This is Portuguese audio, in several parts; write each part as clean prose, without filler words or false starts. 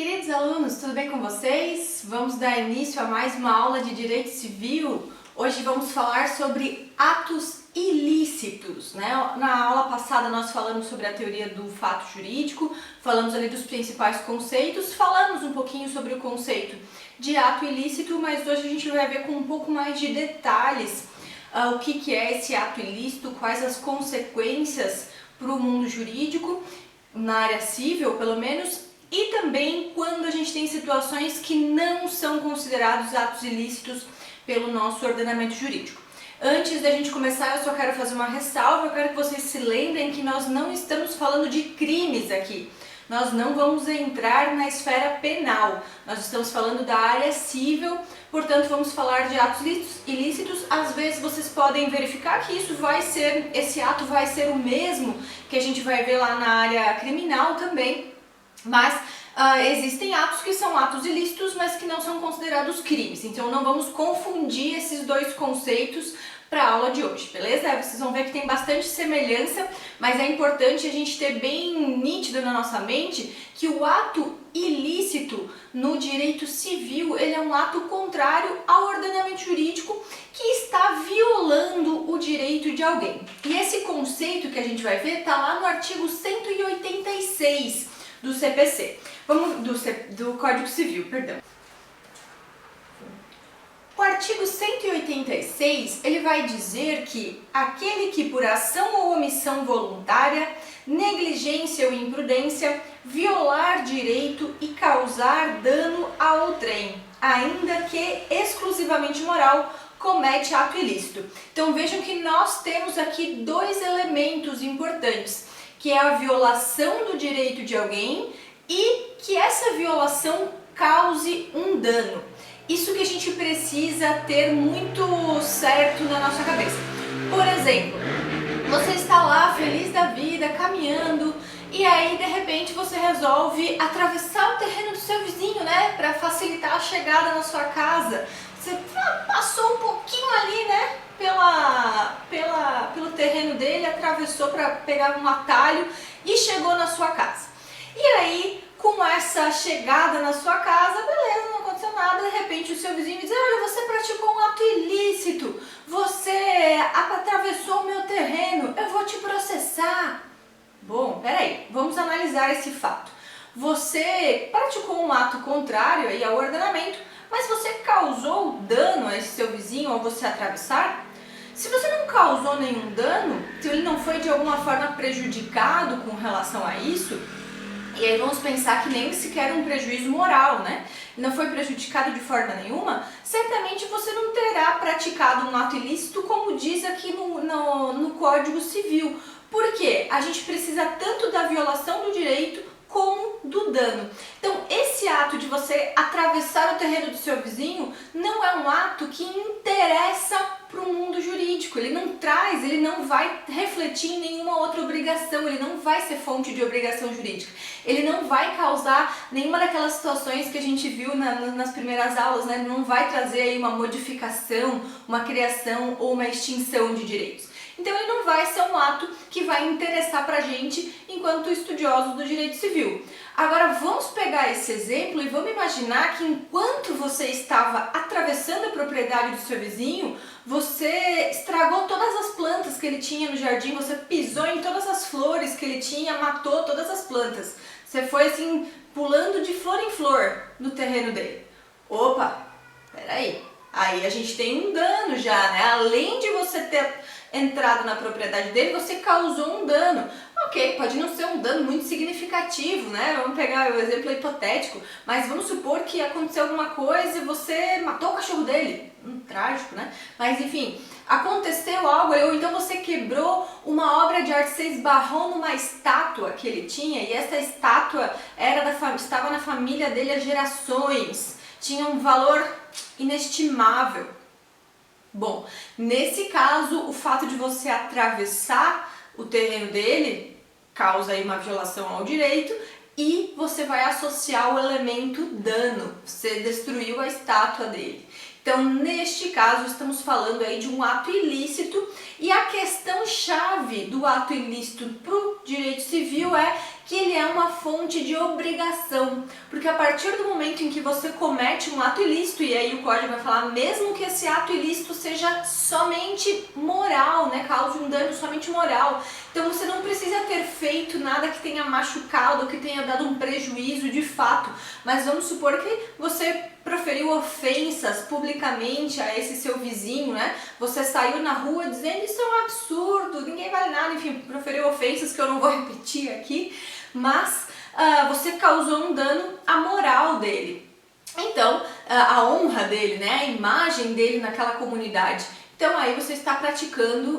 Queridos alunos, tudo bem com vocês? Vamos dar início a mais uma aula de Direito Civil. Hoje vamos falar sobre atos ilícitos, né? Na aula passada nós falamos sobre a teoria do fato jurídico, falamos ali dos principais conceitos, falamos um pouquinho sobre o conceito de ato ilícito, mas hoje a gente vai ver com um pouco mais de detalhes o que é esse ato ilícito, quais as consequências para o mundo jurídico, na área civil pelo menos, e também quando a gente tem situações que não são considerados atos ilícitos pelo nosso ordenamento jurídico. Antes da gente começar, eu só quero fazer uma ressalva, eu quero que vocês se lembrem que nós não estamos falando de crimes aqui. Nós não vamos entrar na esfera penal, nós estamos falando da área civil, portanto vamos falar de atos ilícitos. Às vezes vocês podem verificar que esse ato vai ser o mesmo que a gente vai ver lá na área criminal também, mas existem atos que são atos ilícitos, mas que não são considerados crimes, então não vamos confundir esses dois conceitos para a aula de hoje, beleza? Vocês vão ver que tem bastante semelhança, mas é importante a gente ter bem nítido na nossa mente que o ato ilícito no direito civil, ele é um ato contrário ao ordenamento jurídico que está violando o direito de alguém. E esse conceito que a gente vai ver está lá no artigo 186 do CPC, do Código Civil, perdão. O artigo 186, ele vai dizer que aquele que por ação ou omissão voluntária, negligência ou imprudência, violar direito e causar dano a outrem, ainda que exclusivamente moral, comete ato ilícito. Então vejam que nós temos aqui dois elementos importantes, que é a violação do direito de alguém e que essa violação cause um dano. Isso que a gente precisa ter muito certo na nossa cabeça. Por exemplo, você está lá feliz da vida, caminhando, e aí de repente você resolve atravessar o terreno do seu vizinho, né, para facilitar a chegada na sua casa. Você passou um pouquinho ali, né, pelo terreno dele, atravessou para pegar um atalho e chegou na sua casa. E aí, com essa chegada na sua casa, beleza, não aconteceu nada, de repente o seu vizinho diz: olha, você praticou um ato ilícito, você atravessou o meu terreno, eu vou te processar. Bom, peraí, vamos analisar esse fato. Você praticou um ato contrário aí ao ordenamento, mas você causou dano a esse seu vizinho ao você atravessar? Se você não causou nenhum dano, se ele não foi de alguma forma prejudicado com relação a isso, e aí vamos pensar que nem sequer um prejuízo moral, né? Não foi prejudicado de forma nenhuma, certamente você não terá praticado um ato ilícito como diz aqui no Código Civil. Por quê? A gente precisa tanto da violação do direito como do dano. Então, esse ato de você atravessar o terreno do seu vizinho não é um ato que interessa para o mundo jurídico. Ele não vai refletir em nenhuma outra obrigação, ele não vai ser fonte de obrigação jurídica. Ele não vai causar nenhuma daquelas situações que a gente viu nas primeiras aulas, né? Não vai trazer aí uma modificação, uma criação ou uma extinção de direitos. Então ele não vai ser um ato que vai interessar pra gente enquanto estudiosos do direito civil. Agora vamos pegar esse exemplo e vamos imaginar que enquanto você estava atravessando a propriedade do seu vizinho, você estragou todas as plantas que ele tinha no jardim, você pisou em todas as flores que ele tinha, matou todas as plantas. Você foi assim, pulando de flor em flor no terreno dele. Opa, peraí. Aí a gente tem um dano já, né? Além de você ter entrado na propriedade dele, você causou um dano. Ok, pode não ser um dano muito significativo, né? Vamos pegar o exemplo hipotético, mas vamos supor que aconteceu alguma coisa e você matou o cachorro dele. Trágico, né? Mas enfim, aconteceu algo, ou então você quebrou uma obra de arte, você esbarrou numa estátua que ele tinha e essa estátua estava na família dele há gerações, tinha um valor inestimável. Bom, nesse caso, o fato de você atravessar o terreno dele causa aí uma violação ao direito e você vai associar o elemento dano, você destruiu a estátua dele. Então, neste caso, estamos falando aí de um ato ilícito e a questão-chave do ato ilícito para o direito civil é que ele é uma fonte de obrigação, porque a partir do momento em que você comete um ato ilícito, e aí o código vai falar, mesmo que esse ato ilícito seja somente moral, né, cause um dano somente moral, então você não precisa ter feito nada que tenha machucado ou que tenha dado um prejuízo de fato, mas vamos supor que você proferiu ofensas publicamente a esse seu vizinho, né? Você saiu na rua dizendo isso é um absurdo, ninguém vale nada, enfim, proferiu ofensas que eu não vou repetir aqui, mas você causou um dano à moral dele. Então, a honra dele, né? A imagem dele naquela comunidade. Então aí você está praticando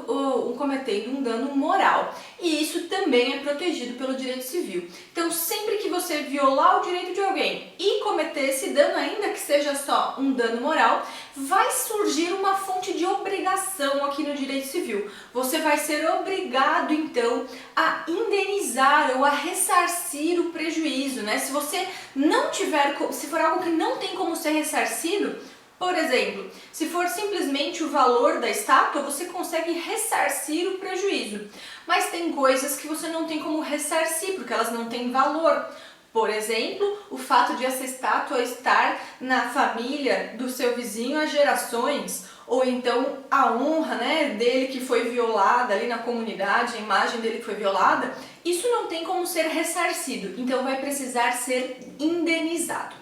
cometendo um dano moral. E isso também é protegido pelo direito civil. Então sempre que você violar o direito de alguém e cometer esse dano, ainda que seja só um dano moral, vai surgir uma fonte de obrigação aqui no direito civil. Você vai ser obrigado então a indenizar ou a ressarcir o prejuízo, né? Se você não tiver, se for algo que não tem como ser ressarcido, por exemplo, se for simplesmente o valor da estátua, você consegue ressarcir o prejuízo. Mas tem coisas que você não tem como ressarcir, porque elas não têm valor. Por exemplo, o fato de essa estátua estar na família do seu vizinho há gerações, ou então a honra, né, dele que foi violada ali na comunidade, a imagem dele que foi violada, isso não tem como ser ressarcido, então vai precisar ser indenizado.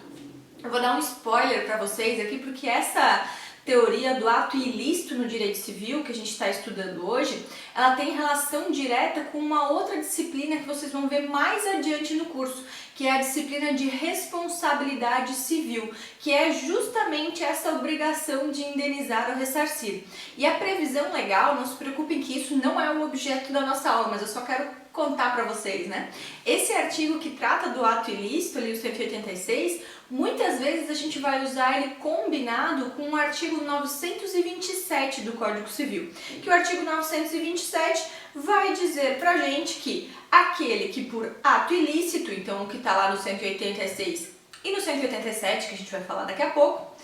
Eu vou dar um spoiler para vocês aqui, porque essa teoria do ato ilícito no direito civil que a gente está estudando hoje, ela tem relação direta com uma outra disciplina que vocês vão ver mais adiante no curso, que é a disciplina de responsabilidade civil, que é justamente essa obrigação de indenizar ou ressarcir. E a previsão legal, não se preocupem que isso não é o objeto da nossa aula, mas eu só quero contar para vocês, né? Esse artigo que trata do ato ilícito, ali o 186, muitas vezes a gente vai usar ele combinado com o artigo 927 do Código Civil, que o artigo 927 vai dizer pra gente que aquele que por ato ilícito, então o que está lá no 186 e no 187, que a gente vai falar daqui a pouco,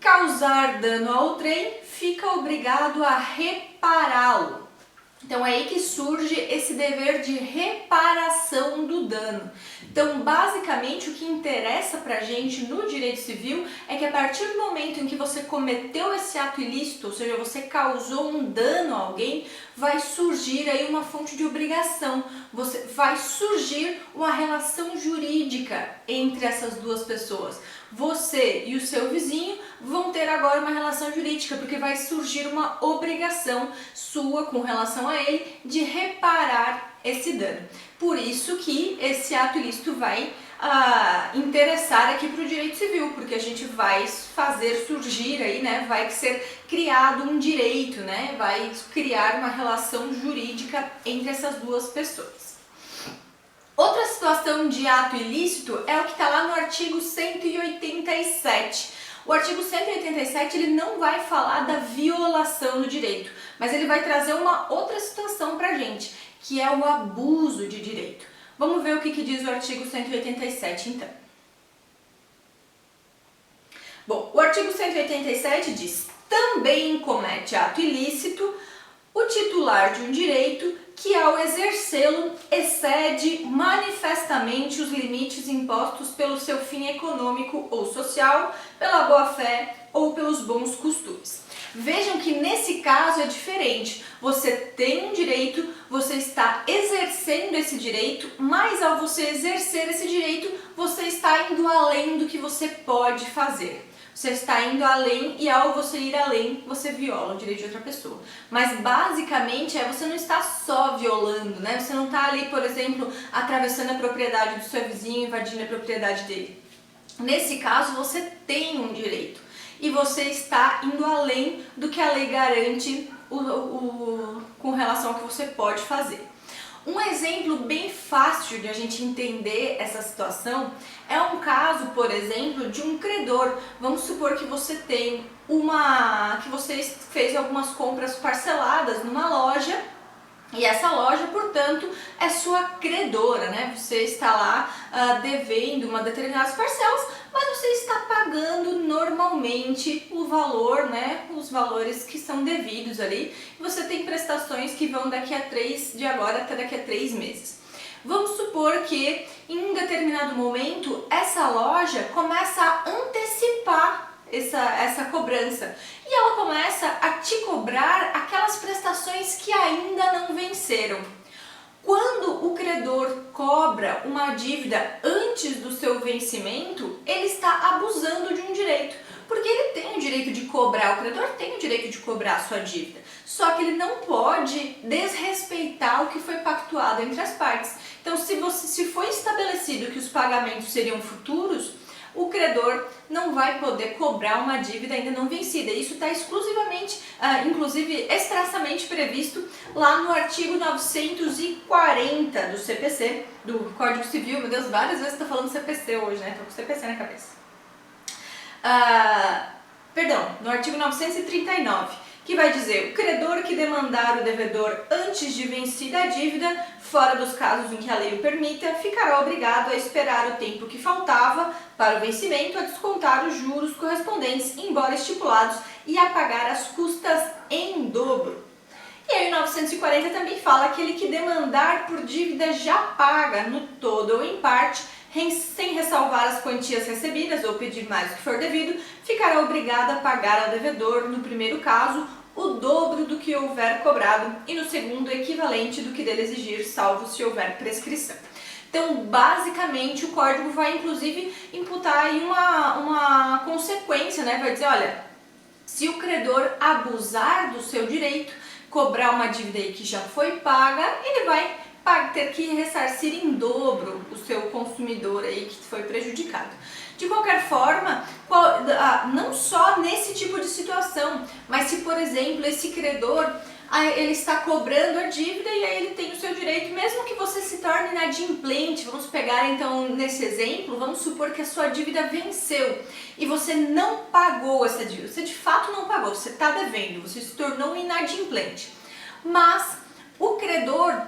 causar dano ao trem, fica obrigado a repará-lo. Então é aí que surge esse dever de reparação do dano. Então, basicamente, o que interessa pra gente no direito civil é que a partir do momento em que você cometeu esse ato ilícito, ou seja, você causou um dano a alguém, vai surgir aí uma fonte de obrigação. Vai surgir uma relação jurídica entre essas duas pessoas. Você e o seu vizinho vão ter agora uma relação jurídica, porque vai surgir uma obrigação sua com relação a ele de reparar esse dano. Por isso que esse ato ilícito vai interessar aqui para o direito civil, porque a gente vai fazer surgir aí, né, vai ser criado um direito, né, vai criar uma relação jurídica entre essas duas pessoas. Outra situação de ato ilícito é o que está lá no artigo 187. O artigo 187 ele não vai falar da violação do direito, mas ele vai trazer uma outra situação para a gente, que é o abuso de direito. Vamos ver o que diz o artigo 187 então. Bom, o artigo 187 diz: também comete ato ilícito o titular de um direito que ao exercê-lo excede manifestamente os limites impostos pelo seu fim econômico ou social, pela boa-fé ou pelos bons costumes. Vejam que nesse caso é diferente. Você tem um direito, você está exercendo esse direito, mas ao você exercer esse direito, você está indo além do que você pode fazer. Você está indo além e ao você ir além, você viola o direito de outra pessoa. Mas basicamente você não está só violando, né? Você não está ali, por exemplo, atravessando a propriedade do seu vizinho, invadindo a propriedade dele. Nesse caso, você tem um direito e você está indo além do que a lei garante com relação ao que você pode fazer. Um exemplo bem fácil de a gente entender essa situação é um caso, por exemplo, de um credor. Vamos supor que você tem que você fez algumas compras parceladas numa loja E essa loja, portanto, é sua credora, né? Você está lá devendo uma determinadas parcelas, mas você está pagando normalmente o valor, né? Os valores que são devidos ali. Você tem prestações que vão de agora até daqui a 3 meses. Vamos supor que em um determinado momento essa loja começa a antecipar essa cobrança e ela começa a te cobrar aquelas prestações que ainda não venceram. Quando o credor cobra uma dívida antes do seu vencimento, ele está abusando de um direito, porque ele tem o direito de cobrar, o credor tem o direito de cobrar a sua dívida, só que ele não pode desrespeitar o que foi pactuado entre as partes. Então, se foi estabelecido que os pagamentos seriam futuros, o credor não vai poder cobrar uma dívida ainda não vencida. Isso está exclusivamente, inclusive expressamente previsto lá no artigo 940 do CPC, do Código Civil. Meu Deus, várias vezes estou falando CPC hoje, né? Estou com CPC na cabeça. Perdão, no artigo 939, que vai dizer: o credor que demandar o devedor antes de vencida a dívida, fora dos casos em que a lei o permita, ficará obrigado a esperar o tempo que faltava para o vencimento, a descontar os juros correspondentes, embora estipulados, e a pagar as custas em dobro. E aí o 940 também fala: aquele que demandar por dívida já paga, no todo ou em parte, sem ressalvar as quantias recebidas ou pedir mais do que for devido, ficará obrigado a pagar ao devedor, no primeiro caso, o dobro do que houver cobrado e no segundo, o equivalente do que dele exigir, salvo se houver prescrição. Então, basicamente, o código vai, inclusive, imputar aí uma consequência, né? Vai dizer, olha, se o credor abusar do seu direito, cobrar uma dívida aí que já foi paga, ele vai ter que ressarcir em dobro o seu consumidor aí que foi prejudicado. De qualquer forma, não só nesse tipo de situação, mas se, por exemplo, esse credor ele está cobrando a dívida e aí ele tem o seu direito, mesmo que você se torne inadimplente. Vamos pegar então nesse exemplo, vamos supor que a sua dívida venceu e você não pagou essa dívida, você de fato não pagou, você está devendo, você se tornou inadimplente, mas o credor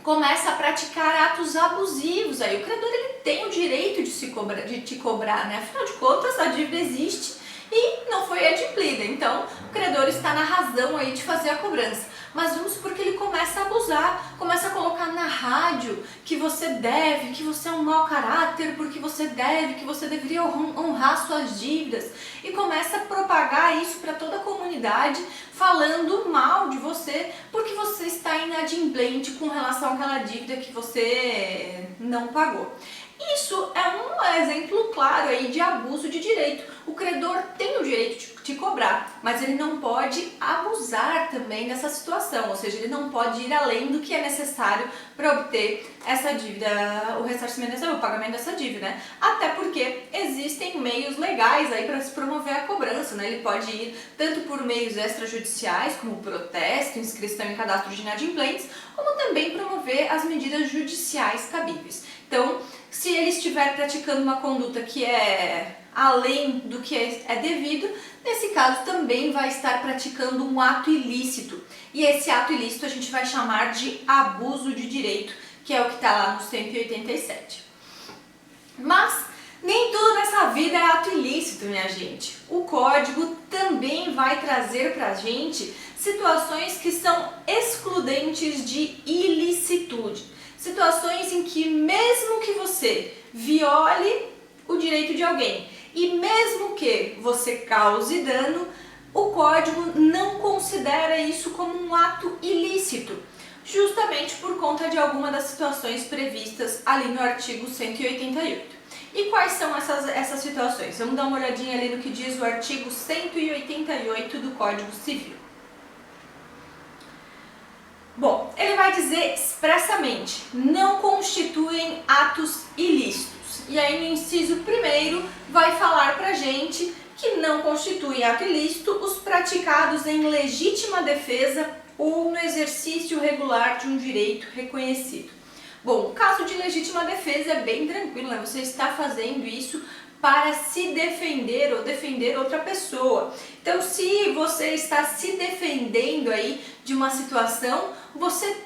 começa a praticar atos abusivos. Aí o credor ele tem o direito de te cobrar, né? Afinal de contas, a dívida existe e não foi adimplida, então o credor está na razão aí de fazer a cobrança. Mas vamos supor que ele começa a abusar, começa a colocar na rádio que você deve, que você é um mau caráter, porque você deve, que você deveria honrar suas dívidas, e começa a propagar isso para toda a comunidade, falando mal de você, porque você está inadimplente com relação àquela dívida que você não pagou. Isso é um exemplo claro aí de abuso de direito. O credor tem o direito de te cobrar, mas ele não pode abusar também dessa situação, ou seja, ele não pode ir além do que é necessário para obter essa dívida, o ressarcimento, o pagamento dessa dívida, né? Até porque existem meios legais aí para se promover a cobrança, né? Ele pode ir tanto por meios extrajudiciais, como protesto, inscrição em cadastro de inadimplentes, como também promover as medidas judiciais cabíveis. Então, se ele estiver praticando uma conduta que é além do que é devido, nesse caso também vai estar praticando um ato ilícito. E esse ato ilícito a gente vai chamar de abuso de direito, que é o que está lá no 187. Mas nem tudo nessa vida é ato ilícito, minha gente. O código também vai trazer pra gente situações que são excludentes de ilicitude. Situações em que mesmo que você viole o direito de alguém e mesmo que você cause dano, o código não considera isso como um ato ilícito, justamente por conta de alguma das situações previstas ali no artigo 188. E quais são essas situações? Vamos dar uma olhadinha ali no que diz o artigo 188 do Código Civil. Bom, ele vai dizer expressamente: não constituem atos ilícitos. E aí no inciso 1º vai falar pra gente que não constituem ato ilícito os praticados em legítima defesa ou no exercício regular de um direito reconhecido. Bom, o caso de legítima defesa é bem tranquilo, né? Você está fazendo isso para se defender ou defender outra pessoa. Então, se você está se defendendo aí de uma situação, você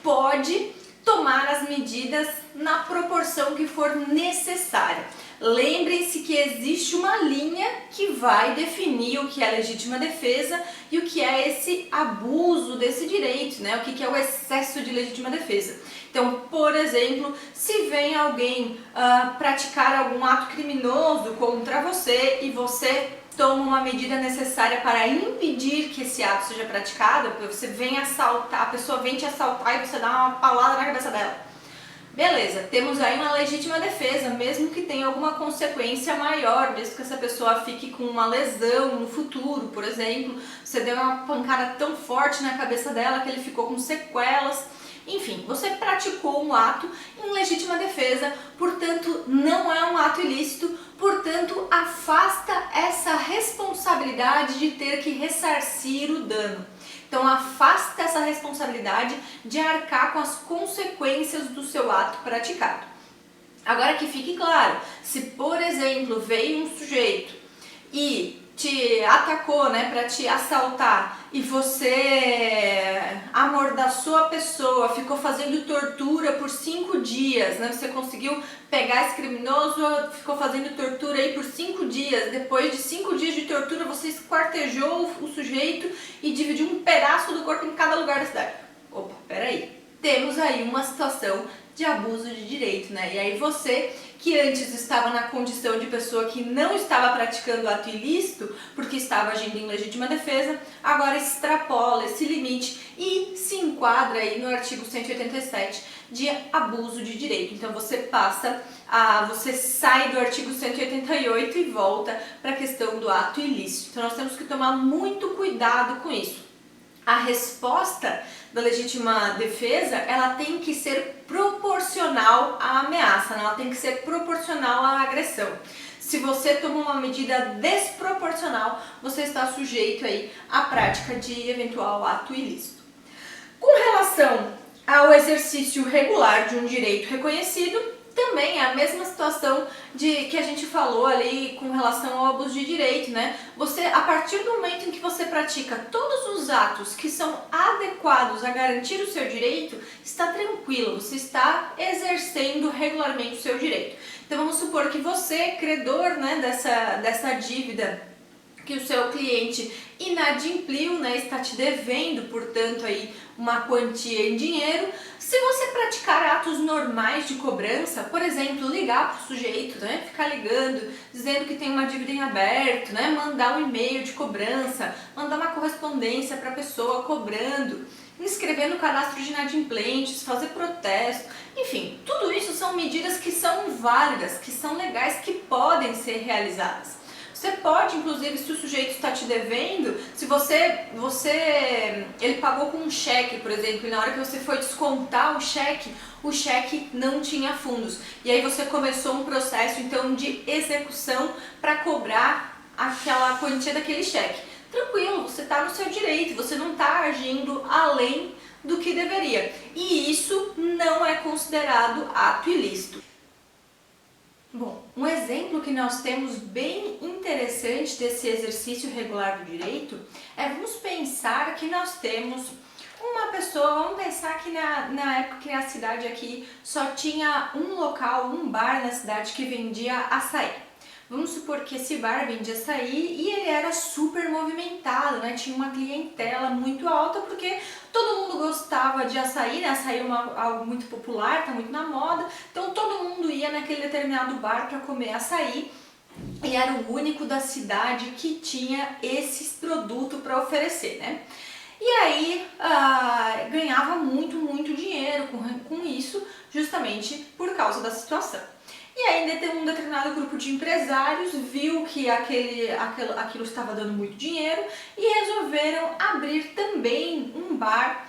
pode tomar as medidas na proporção que for necessária. Lembrem-se que existe uma linha que vai definir o que é legítima defesa e o que é esse abuso desse direito, né? O que é o excesso de legítima defesa. Então, por exemplo, se vem alguém praticar algum ato criminoso contra você e você toma uma medida necessária para impedir que esse ato seja praticado, você vem assaltar, a pessoa vem te assaltar e você dá uma paulada na cabeça dela. Beleza, temos aí uma legítima defesa, mesmo que tenha alguma consequência maior, mesmo que essa pessoa fique com uma lesão no futuro, por exemplo, você deu uma pancada tão forte na cabeça dela que ele ficou com sequelas. Enfim, você praticou um ato em legítima defesa, portanto não é um ato ilícito, portanto afasta essa responsabilidade de ter que ressarcir o dano. Então afasta essa responsabilidade de arcar com as consequências do seu ato praticado. Agora que fique claro, se por exemplo veio um sujeito e te atacou, né, para te assaltar e você amordaçou a pessoa, ficou fazendo tortura por 5 dias, né, você conseguiu pegar esse criminoso, ficou fazendo tortura aí por 5 dias, depois de 5 dias de tortura você esquartejou o sujeito e dividiu um pedaço do corpo em cada lugar da cidade. Opa, peraí, temos aí uma situação de abuso de direito, né? E aí você, que antes estava na condição de pessoa que não estava praticando ato ilícito, porque estava agindo em legítima defesa, agora extrapola esse limite e se enquadra aí no artigo 187 de abuso de direito. Então você sai do artigo 188 e volta para a questão do ato ilícito. Então nós temos que tomar muito cuidado com isso. A resposta da legítima defesa, ela tem que ser proporcional à ameaça, ela tem que ser proporcional à agressão. Se você toma uma medida desproporcional, você está sujeito aí à prática de eventual ato ilícito. Com relação ao exercício regular de um direito reconhecido, também é a mesma situação que a gente falou ali com relação ao abuso de direito, né? Você, a partir do momento em que você pratica todos os atos que são adequados a garantir o seu direito, está tranquilo, você está exercendo regularmente o seu direito. Então vamos supor que você, credor, né, dessa dívida que o seu cliente inadimpliu, né, está te devendo, portanto, aí uma quantia em dinheiro. Se você praticar atos normais de cobrança, por exemplo, ligar para o sujeito, né, ficar ligando, dizendo que tem uma dívida em aberto, né, mandar um e-mail de cobrança, mandar uma correspondência para a pessoa cobrando, inscrever no cadastro de inadimplentes, fazer protesto, enfim, tudo isso são medidas que são válidas, que são legais, que podem ser realizadas. Você pode, inclusive, se o sujeito está te devendo, se ele pagou com um cheque, por exemplo, e na hora que você foi descontar o cheque não tinha fundos. E aí você começou um processo, então, de execução para cobrar aquela quantia daquele cheque. Tranquilo, você está no seu direito, você não está agindo além do que deveria. E isso não é considerado ato ilícito. Bom, um exemplo que nós temos bem interessante desse exercício regular do direito é, vamos pensar que nós temos uma pessoa, vamos pensar que na época que a cidade aqui só tinha um local, um bar na cidade que vendia açaí. Vamos supor que esse bar vendia açaí e ele era super movimentado, né? Tinha uma clientela muito alta porque todo mundo gostava de açaí, né? Açaí é algo muito popular, está muito na moda, então todo mundo ia naquele determinado bar para comer açaí e era o único da cidade que tinha esses produtos para oferecer, né? E aí ganhava muito dinheiro com isso, justamente por causa da situação. E aí um determinado grupo de empresários viu que aquilo estava dando muito dinheiro e resolveram abrir também um bar,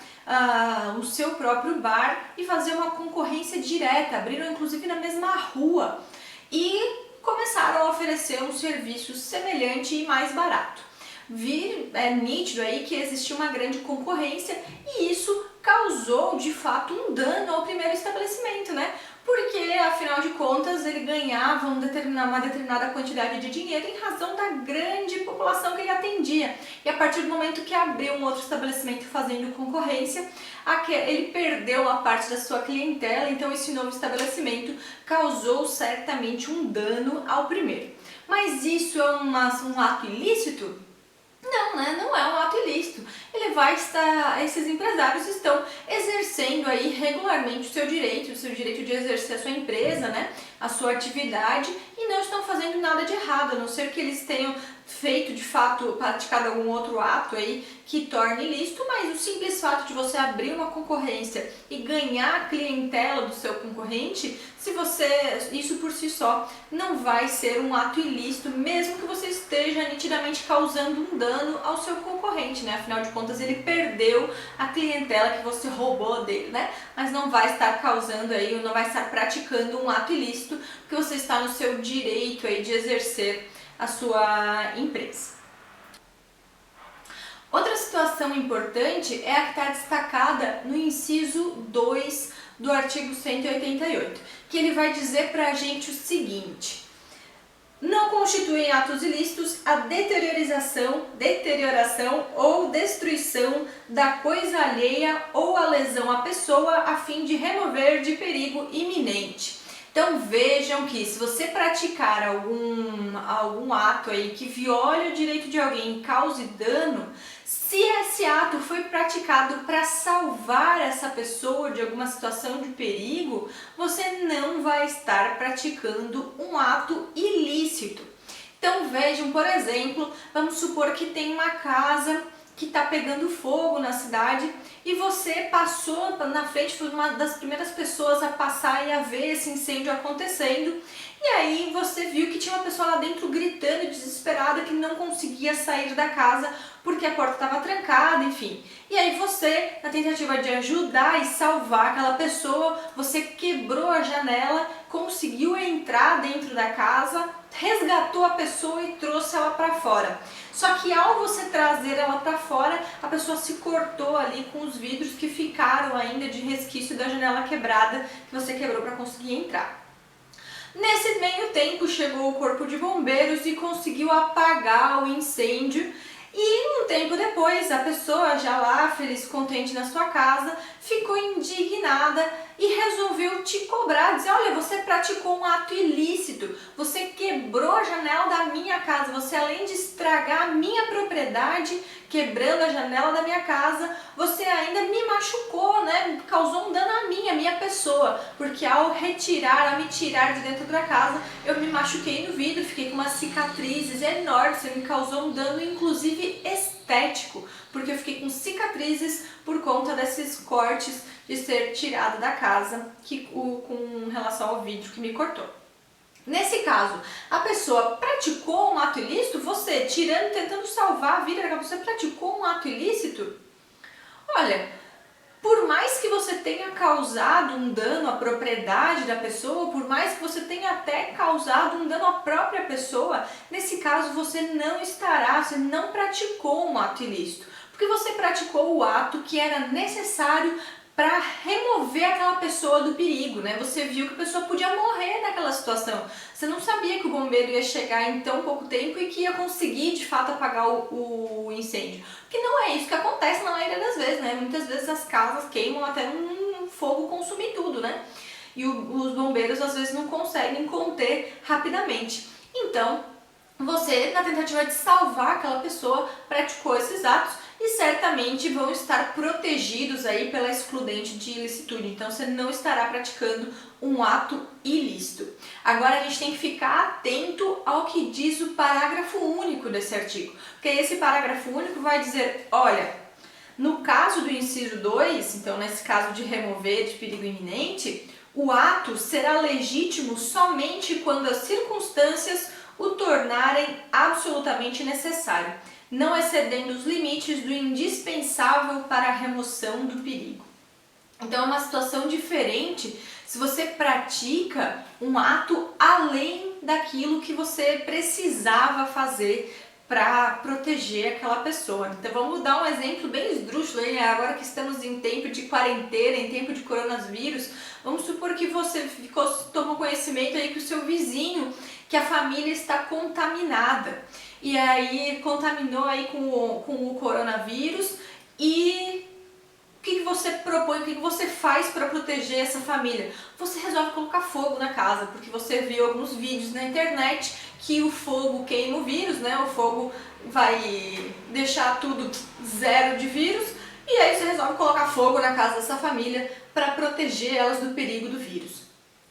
o seu próprio bar, e fazer uma concorrência direta. Abriram inclusive na mesma rua e começaram a oferecer um serviço semelhante e mais barato. É nítido aí que existia uma grande concorrência e isso causou de fato um dano ao primeiro estabelecimento, né? porque afinal de contas ele ganhava uma determinada quantidade de dinheiro em razão da grande população que ele atendia. E a partir do momento que abriu um outro estabelecimento fazendo concorrência, ele perdeu uma parte da sua clientela, então esse novo estabelecimento causou certamente um dano ao primeiro. Mas isso é um ato ilícito? Não, né? Não é um ato ilícito. Esses empresários estão exercendo aí regularmente o seu direito de exercer a sua empresa, né? A sua atividade, e não estão fazendo nada de errado, a não ser que eles tenham feito de fato, praticado algum outro ato aí que torne ilícito, mas o simples fato de você abrir uma concorrência e ganhar a clientela do seu concorrente, isso por si só não vai ser um ato ilícito, mesmo que você esteja nitidamente causando um dano ao seu concorrente, né? Afinal de contas, ele perdeu a clientela que você roubou dele, né? Mas não vai estar causando aí, não vai estar praticando um ato ilícito, porque você está no seu direito aí de exercer a sua empresa. Outra situação importante é a que está destacada no inciso 2 do artigo 188, que ele vai dizer para a gente o seguinte: não constituem atos ilícitos a deterioração ou destruição da coisa alheia ou a lesão à pessoa a fim de remover de perigo iminente. Então vejam que se você praticar algum ato aí que viole o direito de alguém e cause dano, se esse ato foi praticado para salvar essa pessoa de alguma situação de perigo, você não vai estar praticando um ato ilícito. Então vejam, por exemplo, vamos supor que tem uma casa que está pegando fogo na cidade e você passou na frente, foi uma das primeiras pessoas a passar e a ver esse incêndio acontecendo, e aí você viu que tinha uma pessoa lá dentro gritando, desesperada, que não conseguia sair da casa porque a porta estava trancada, enfim. E aí você, na tentativa de ajudar e salvar aquela pessoa, você quebrou a janela, conseguiu entrar dentro da casa, resgatou a pessoa e trouxe ela para fora. Só que ao você trazer ela para fora, a pessoa se cortou ali com os vidros que ficaram ainda de resquício da janela quebrada que você quebrou para conseguir entrar. Nesse meio tempo chegou o corpo de bombeiros e conseguiu apagar o incêndio. E um tempo depois, a pessoa já lá, feliz e contente na sua casa, ficou indignada e resolveu te cobrar, dizer: olha, você praticou um ato ilícito, você quebrou a janela da minha casa, você além de estragar a minha propriedade, quebrando a janela da minha casa, você ainda me machucou, né? Causou um dano a minha pessoa, porque ao me tirar de dentro da casa, eu me machuquei no vidro, fiquei com umas cicatrizes enormes, você me causou um dano inclusive estético, porque eu fiquei com cicatrizes por conta desses cortes de ser tirado da casa com relação ao vidro que me cortou. Nesse caso, a pessoa praticou um ato ilícito, você tentando salvar a vida daquela pessoa, praticou um ato ilícito? Olha, por mais que você tenha causado um dano à propriedade da pessoa, por mais que você tenha até causado um dano à própria pessoa, nesse caso você não praticou um ato ilícito, porque você praticou o ato que era necessário para remover aquela pessoa do perigo, né? Você viu que a pessoa podia morrer naquela situação. Você não sabia que o bombeiro ia chegar em tão pouco tempo e que ia conseguir, de fato, apagar o incêndio. Porque não é isso que acontece na maioria das vezes, né? Muitas vezes as casas queimam até um fogo consumir tudo, né? E os bombeiros, às vezes, não conseguem conter rapidamente. Então, você, na tentativa de salvar aquela pessoa, praticou esses atos e certamente vão estar protegidos aí pela excludente de ilicitude. Então você não estará praticando um ato ilícito. Agora a gente tem que ficar atento ao que diz o parágrafo único desse artigo, porque esse parágrafo único vai dizer: olha, no caso do inciso 2, então nesse caso de remover de perigo iminente, o ato será legítimo somente quando as circunstâncias o tornarem absolutamente necessário, não excedendo os limites do indispensável para a remoção do perigo. Então é uma situação diferente se você pratica um ato além daquilo que você precisava fazer para proteger aquela pessoa. Então vamos dar um exemplo bem esdrúxulo aí, né? Agora que estamos em tempo de quarentena, em tempo de coronavírus, vamos supor que você tomou conhecimento aí que o seu vizinho, que a família está contaminada, e aí contaminou aí com o coronavírus, e o que você propõe, o que você faz para proteger essa família? Você resolve colocar fogo na casa, porque você viu alguns vídeos na internet que o fogo queima o vírus, né? O fogo vai deixar tudo zero de vírus, e aí você resolve colocar fogo na casa dessa família para proteger elas do perigo do vírus.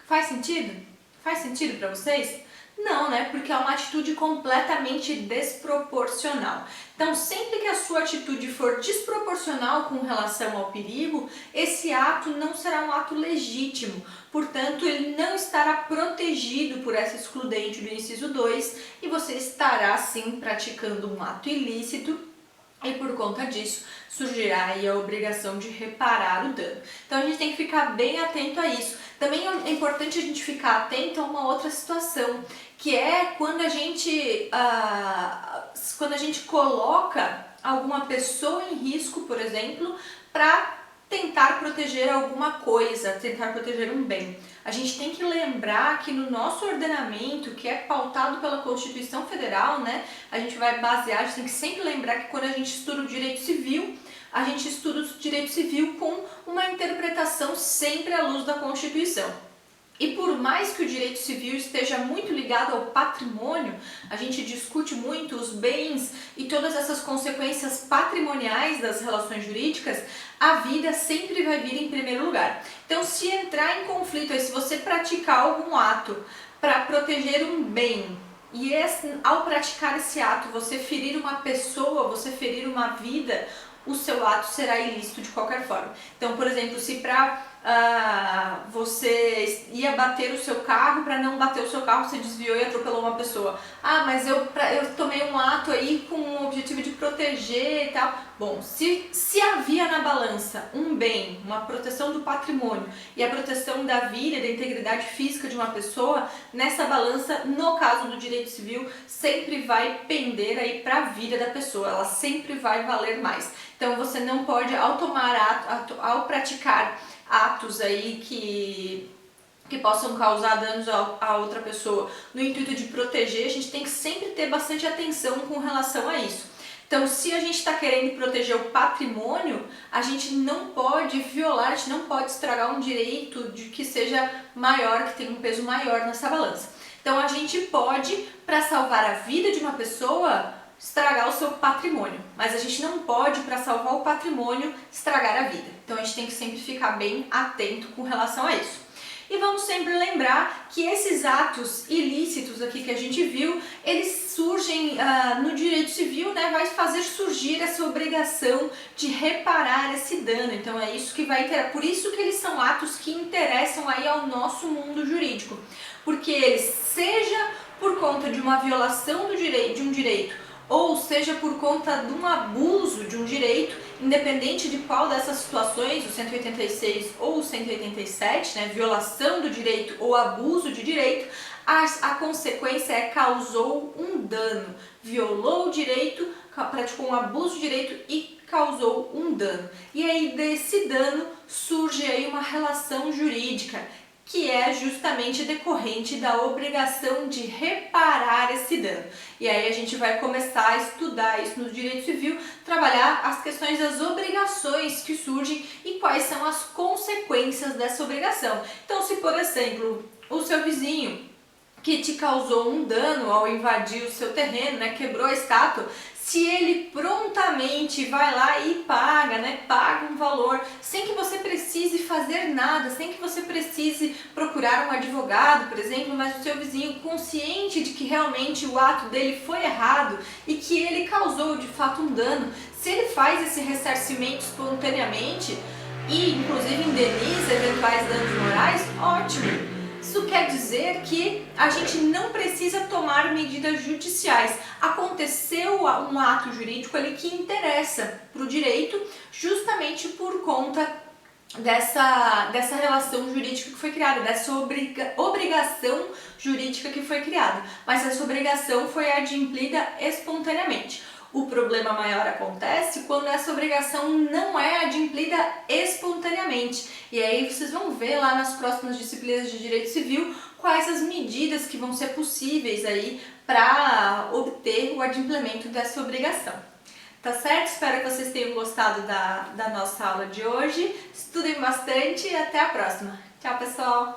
Faz sentido? Faz sentido para vocês? Não, né? Porque é uma atitude completamente desproporcional. Então, sempre que a sua atitude for desproporcional com relação ao perigo, esse ato não será um ato legítimo. Portanto, ele não estará protegido por essa excludente do inciso 2 e você estará, sim, praticando um ato ilícito. E por conta disso, surgirá aí a obrigação de reparar o dano. Então a gente tem que ficar bem atento a isso. Também é importante a gente ficar atento a uma outra situação, que é quando a gente coloca alguma pessoa em risco, por exemplo, para tentar proteger alguma coisa, tentar proteger um bem. A gente tem que lembrar que no nosso ordenamento, que é pautado pela Constituição Federal, né, a gente vai basear, a gente tem que sempre lembrar que quando a gente estuda o direito civil, a gente estuda o direito civil com uma interpretação sempre à luz da Constituição. E por mais que o direito civil esteja muito ligado ao patrimônio, a gente discute muito os bens e todas essas consequências patrimoniais das relações jurídicas, a vida sempre vai vir em primeiro lugar. Então, se entrar em conflito, se você praticar algum ato para proteger um bem, e ao praticar esse ato você ferir uma pessoa, você ferir uma vida, o seu ato será ilícito de qualquer forma. Então, por exemplo, se você ia bater o seu carro, para não bater o seu carro, você desviou e atropelou uma pessoa. Ah, mas eu tomei um ato aí com o objetivo de proteger e tal. Bom, se havia na balança um bem, uma proteção do patrimônio e a proteção da vida e da integridade física de uma pessoa, nessa balança, no caso do direito civil, sempre vai pender aí para a vida da pessoa, ela sempre vai valer mais. Então você não pode, ao praticar atos aí que possam causar danos a outra pessoa, no intuito de proteger, a gente tem que sempre ter bastante atenção com relação a isso. Então, se a gente está querendo proteger o patrimônio, a gente não pode violar, a gente não pode estragar um direito de que seja maior, que tenha um peso maior nessa balança. Então, a gente pode, para salvar a vida de uma pessoa, estragar o seu patrimônio, mas a gente não pode, para salvar o patrimônio, estragar a vida. Então, a gente tem que sempre ficar bem atento com relação a isso. E vamos sempre lembrar que esses atos ilícitos aqui que a gente viu, eles surgem no direito civil, né, vai fazer surgir essa obrigação de reparar esse dano. Então é isso que vai ter, por isso que eles são atos que interessam aí ao nosso mundo jurídico, porque eles, seja por conta de uma violação de um direito, ou seja por conta de um abuso de um direito, independente de qual dessas situações, o 186 ou o 187, né, violação do direito ou abuso de direito, a consequência é causou um dano, violou o direito, praticou um abuso de direito e causou um dano. E aí desse dano surge aí uma relação jurídica, que é justamente decorrente da obrigação de reparar esse dano. E aí a gente vai começar a estudar isso no direito civil, trabalhar as questões das obrigações que surgem e quais são as consequências dessa obrigação. Então, se por exemplo, o seu vizinho que te causou um dano ao invadir o seu terreno, né, quebrou a estátua, se ele prontamente vai lá e paga, né, paga um valor, sem que você precise fazer nada, sem que você precise procurar um advogado, por exemplo, mas o seu vizinho consciente de que realmente o ato dele foi errado e que ele causou de fato um dano, se ele faz esse ressarcimento espontaneamente e inclusive indeniza eventuais danos morais, ótimo. Isso quer dizer que a gente não precisa tomar medidas judiciais. Aconteceu um ato jurídico ali que interessa para o direito, justamente por conta dessa relação jurídica que foi criada, dessa obrigação jurídica que foi criada. Mas essa obrigação foi adimplida espontaneamente. O problema maior acontece quando essa obrigação não é adimplida espontaneamente. E aí vocês vão ver lá nas próximas disciplinas de Direito Civil quais as medidas que vão ser possíveis aí para obter o adimplemento dessa obrigação. Tá certo? Espero que vocês tenham gostado da nossa aula de hoje. Estudem bastante e até a próxima. Tchau, pessoal!